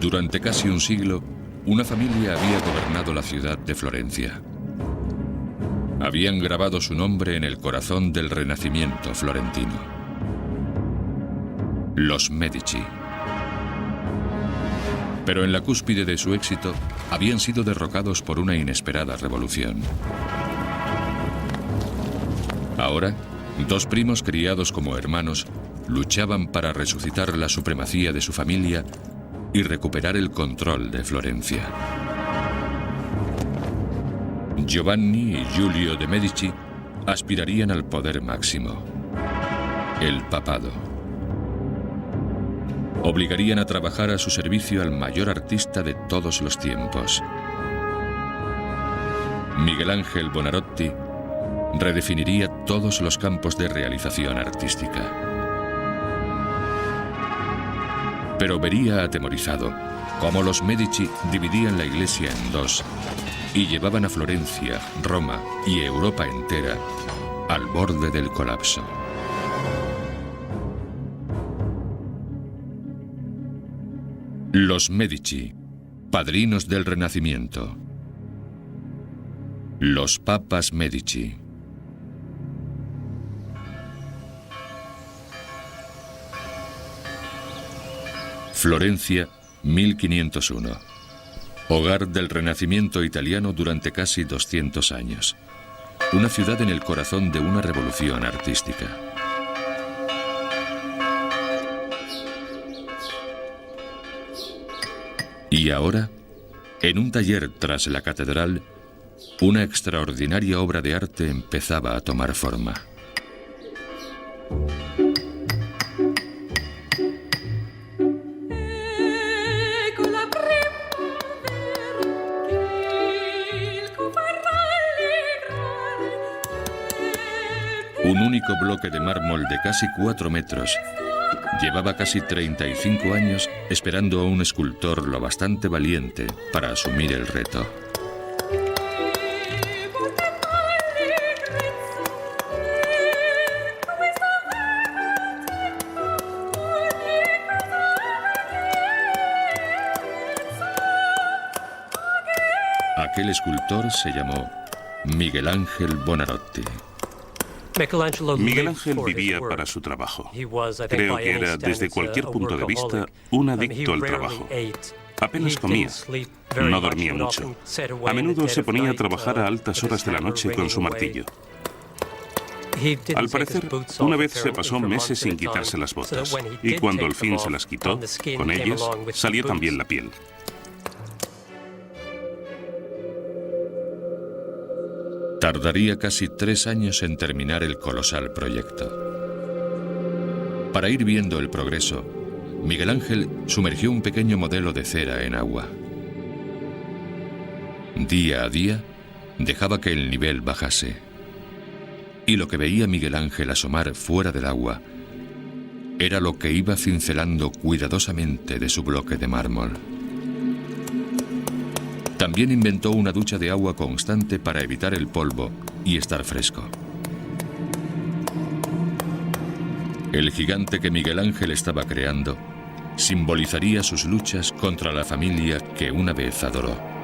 Durante casi un siglo, una familia había gobernado la ciudad de Florencia. Habían grabado su nombre en el corazón del Renacimiento florentino. Los Medici. Pero en la cúspide de su éxito, habían sido derrocados por una inesperada revolución. Ahora, dos primos criados como hermanos luchaban para resucitar la supremacía de su familia y recuperar el control de Florencia. Giovanni y Giulio de Medici aspirarían al poder máximo, el papado. Obligarían a trabajar a su servicio al mayor artista de todos los tiempos. Miguel Ángel Buonarroti redefiniría todos los campos de realización artística. Pero vería atemorizado cómo los Medici dividían la iglesia en dos y llevaban a Florencia, Roma y Europa entera al borde del colapso. Los Medici, padrinos del Renacimiento. Los papas Medici. Florencia, 1501. Hogar del Renacimiento italiano durante casi 200 años. Una ciudad en el corazón de una revolución artística. Y ahora, en un taller tras la catedral, una extraordinaria obra de arte empezaba a tomar forma. Un único bloque de mármol de casi 4 metros llevaba casi 35 años esperando a un escultor lo bastante valiente para asumir el reto. Aquel escultor se llamó Miguel Ángel Buonarroti. Miguel Ángel vivía para su trabajo. Creo que era, desde cualquier punto de vista, un adicto al trabajo. Apenas comía, no dormía mucho. A menudo se ponía a trabajar a altas horas de la noche con su martillo. Al parecer, una vez se pasó meses sin quitarse las botas, y cuando al fin se las quitó, con ellas salió también la piel. Tardaría casi 3 años en terminar el colosal proyecto. Para ir viendo el progreso, Miguel Ángel sumergió un pequeño modelo de cera en agua. Día a día, dejaba que el nivel bajase. Y lo que veía Miguel Ángel asomar fuera del agua era lo que iba cincelando cuidadosamente de su bloque de mármol. También inventó una ducha de agua constante para evitar el polvo y estar fresco. El gigante que Miguel Ángel estaba creando simbolizaría sus luchas contra la familia que una vez adoró.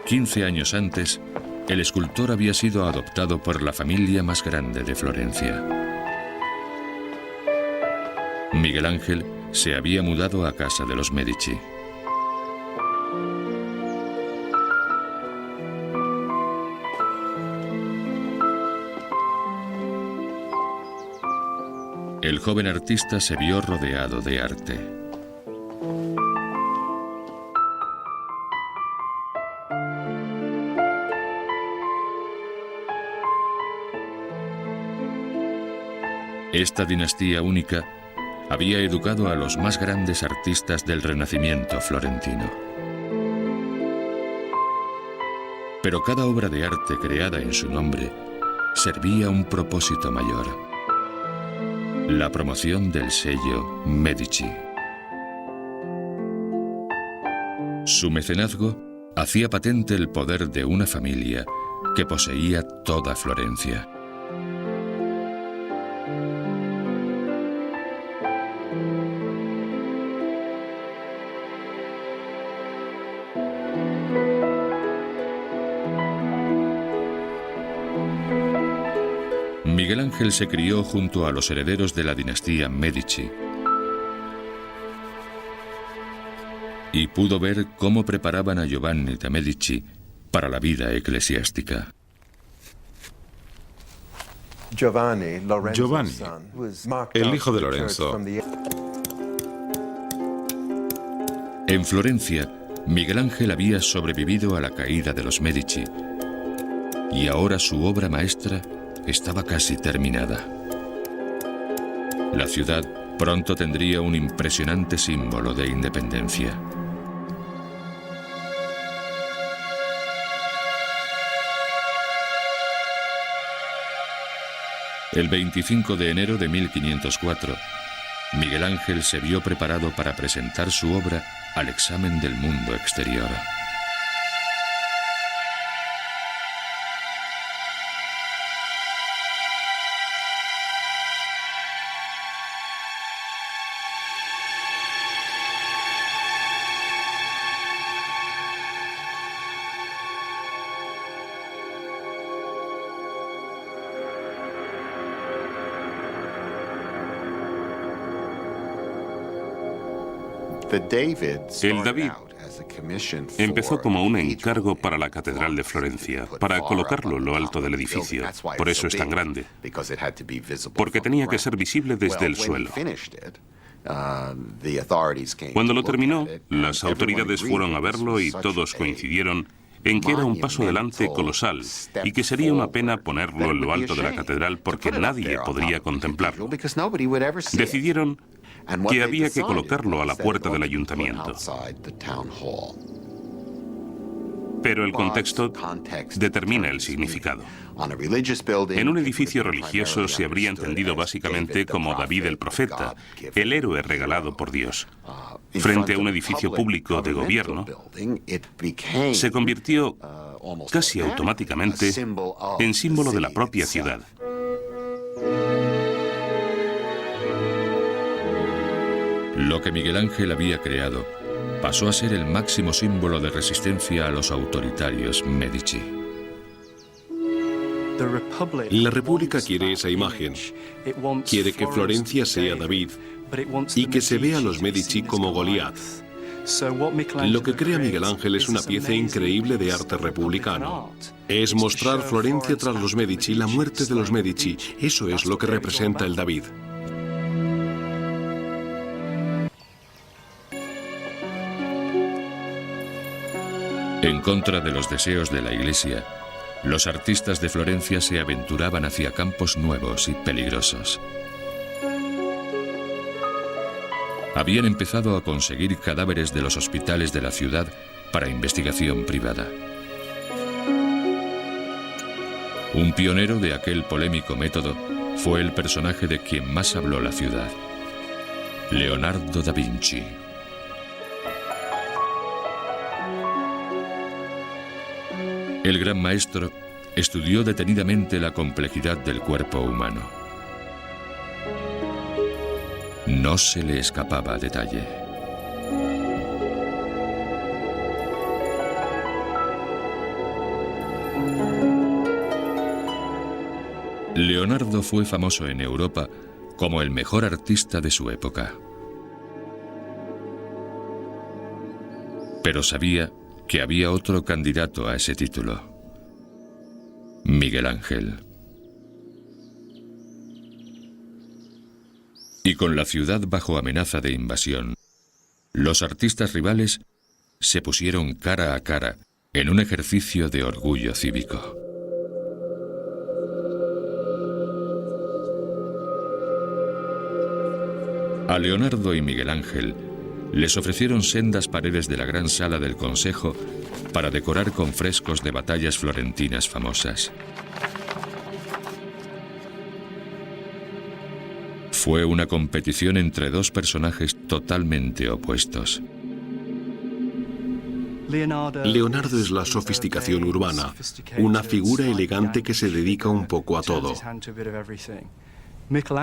«15 años antes, el escultor había sido adoptado por la familia más grande de Florencia. Miguel Ángel se había mudado a casa de los Medici. El joven artista se vio rodeado de arte. Esta dinastía única había educado a los más grandes artistas del Renacimiento florentino. Pero cada obra de arte creada en su nombre servía un propósito mayor: la promoción del sello Medici. Su mecenazgo hacía patente el poder de una familia que poseía toda Florencia. Miguel Ángel se crió junto a los herederos de la dinastía Medici y pudo ver cómo preparaban a Giovanni de Medici para la vida eclesiástica. Giovanni, el hijo de Lorenzo. En Florencia, Miguel Ángel había sobrevivido a la caída de los Medici y ahora su obra maestra estaba casi terminada. La ciudad pronto tendría un impresionante símbolo de independencia. El 25 de enero de 1504, Miguel Ángel se vio preparado para presentar su obra al examen del mundo exterior. El David empezó como un encargo para la Catedral de Florencia, para colocarlo en lo alto del edificio. Por eso es tan grande, porque tenía que ser visible desde el suelo. Cuando lo terminó, las autoridades fueron a verlo y todos coincidieron en que era un paso adelante colosal y que sería una pena ponerlo en lo alto de la catedral porque nadie podría contemplarlo. Decidieron que había que colocarlo a la puerta del ayuntamiento. Pero el contexto determina el significado. En un edificio religioso se habría entendido básicamente como David el profeta, el héroe regalado por Dios. Frente a un edificio público de gobierno, se convirtió casi automáticamente en símbolo de la propia ciudad. Lo que Miguel Ángel había creado pasó a ser el máximo símbolo de resistencia a los autoritarios Medici. La República quiere esa imagen. Quiere que Florencia sea David y que se vea a los Medici como Goliat. Lo que crea Miguel Ángel es una pieza increíble de arte republicano. Es mostrar Florencia tras los Medici, la muerte de los Medici. Eso es lo que representa el David. En contra de los deseos de la Iglesia, los artistas de Florencia se aventuraban hacia campos nuevos y peligrosos. Habían empezado a conseguir cadáveres de los hospitales de la ciudad para investigación privada. Un pionero de aquel polémico método fue el personaje de quien más habló la ciudad, Leonardo da Vinci. El gran maestro estudió detenidamente la complejidad del cuerpo humano. No se le escapaba detalle. Leonardo fue famoso en Europa como el mejor artista de su época. Pero sabía que había otro candidato a ese título: Miguel Ángel. Y con la ciudad bajo amenaza de invasión, los artistas rivales se pusieron cara a cara en un ejercicio de orgullo cívico. A Leonardo y Miguel Ángel les ofrecieron sendas paredes de la gran sala del Consejo para decorar con frescos de batallas florentinas famosas. Fue una competición entre dos personajes totalmente opuestos. Leonardo es la sofisticación urbana, una figura elegante que se dedica un poco a todo.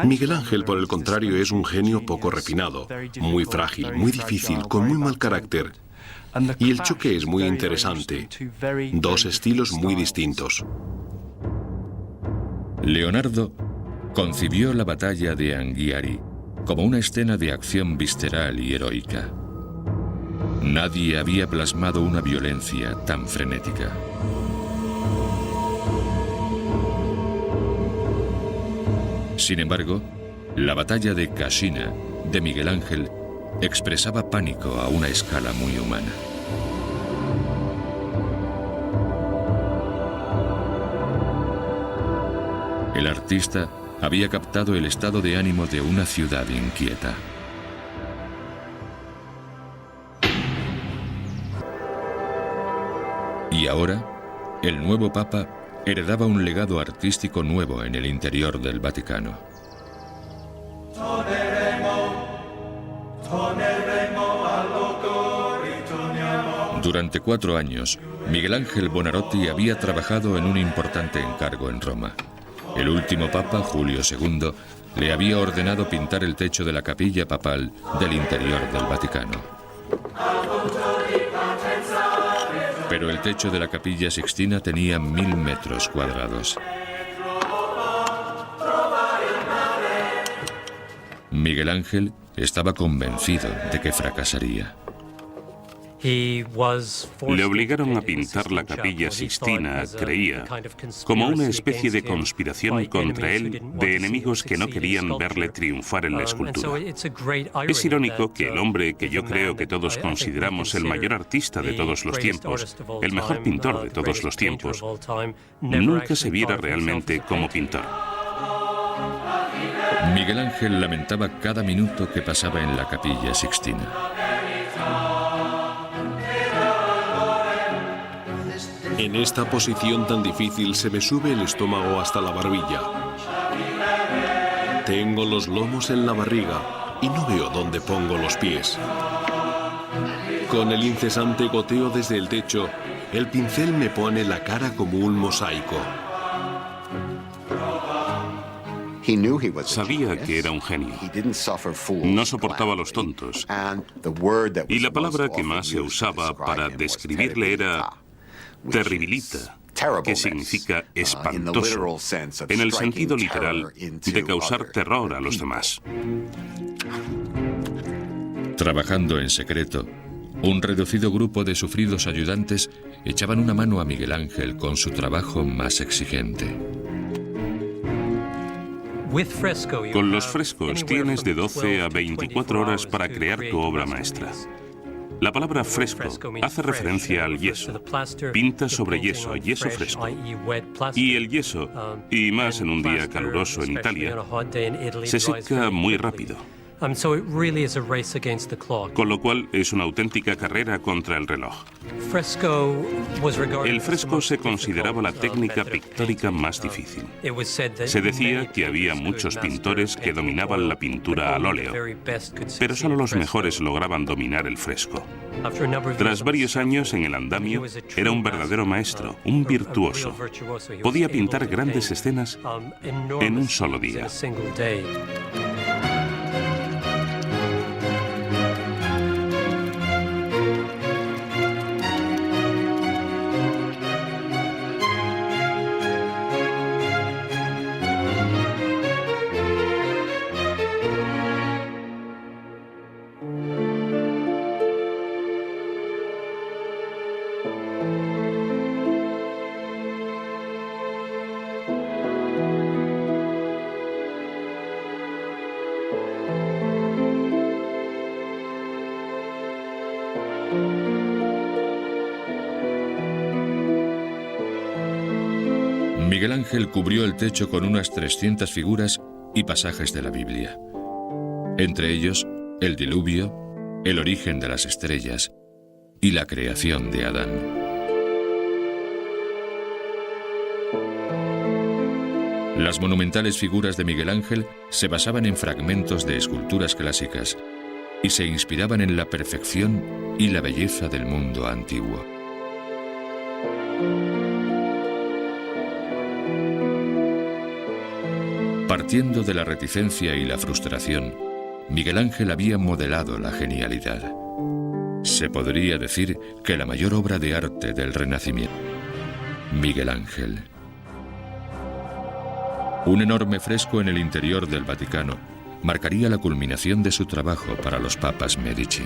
Miguel Ángel, por el contrario, es un genio poco refinado, muy frágil, muy difícil, con muy mal carácter. Y el choque es muy interesante, dos estilos muy distintos. Leonardo concibió la batalla de Anghiari como una escena de acción visceral y heroica. Nadie había plasmado una violencia tan frenética. Sin embargo, la batalla de Cascina, de Miguel Ángel, expresaba pánico a una escala muy humana. El artista había captado el estado de ánimo de una ciudad inquieta. Y ahora, el nuevo Papa heredaba un legado artístico nuevo en el interior del Vaticano. Durante 4 años, Miguel Ángel Buonarroti había trabajado en un importante encargo en Roma. El último Papa, Julio II, le había ordenado pintar el techo de la capilla papal del interior del Vaticano. Pero el techo de la Capilla Sixtina tenía 1000 metros cuadrados. Miguel Ángel estaba convencido de que fracasaría. Le obligaron a pintar la Capilla Sixtina, creía, como una especie de conspiración contra él de enemigos que no querían verle triunfar en la escultura. Es irónico que el hombre que yo creo que todos consideramos el mayor artista de todos los tiempos, el mejor pintor de todos los tiempos, nunca se viera realmente como pintor. Miguel Ángel lamentaba cada minuto que pasaba en la Capilla Sixtina. En esta posición tan difícil se me sube el estómago hasta la barbilla. Tengo los lomos en la barriga y no veo dónde pongo los pies. Con el incesante goteo desde el techo, el pincel me pone la cara como un mosaico. Sabía que era un genio. No soportaba a los tontos. Y la palabra que más se usaba para describirle era terribilita, que significa espantoso, en el sentido literal de causar terror a los demás. Trabajando en secreto, un reducido grupo de sufridos ayudantes echaban una mano a Miguel Ángel con su trabajo más exigente. Con los frescos tienes de 12 a 24 horas para crear tu obra maestra. La palabra fresco hace referencia al yeso. Pinta sobre yeso, yeso fresco. Y el yeso, y más en un día caluroso en Italia, se seca muy rápido. Con lo cual es una auténtica carrera contra el reloj. El fresco se consideraba la técnica pictórica más difícil. Se decía que había muchos pintores que dominaban la pintura al óleo, pero solo los mejores lograban dominar el fresco. Tras varios años en el andamio, era un verdadero maestro, un virtuoso. Podía pintar grandes escenas en un solo día. Miguel Ángel cubrió el techo con unas 300 figuras y pasajes de la Biblia. Entre ellos, el diluvio, el origen de las estrellas y la creación de Adán. Las monumentales figuras de Miguel Ángel se basaban en fragmentos de esculturas clásicas y se inspiraban en la perfección y la belleza del mundo antiguo. Partiendo de la reticencia y la frustración, Miguel Ángel había modelado la genialidad. Se podría decir que la mayor obra de arte del Renacimiento. Miguel Ángel. Un enorme fresco en el interior del Vaticano marcaría la culminación de su trabajo para los papas Medici.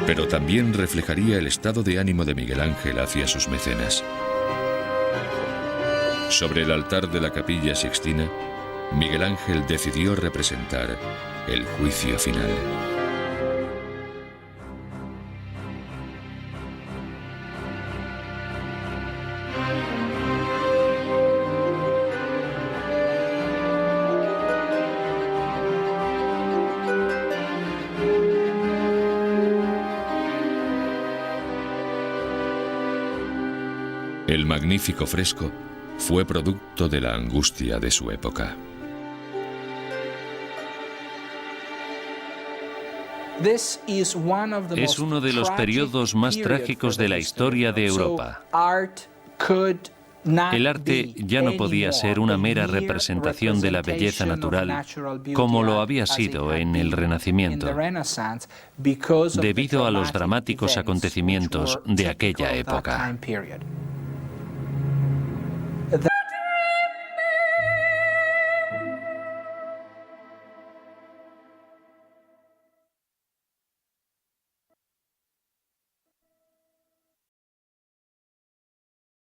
Pero también reflejaría el estado de ánimo de Miguel Ángel hacia sus mecenas. Sobre el altar de la Capilla Sixtina, Miguel Ángel decidió representar el juicio final. El magnífico fresco fue producto de la angustia de su época. Es uno de los periodos más trágicos de la historia de Europa. El arte ya no podía ser una mera representación de la belleza natural como lo había sido en el Renacimiento, debido a los dramáticos acontecimientos de aquella época.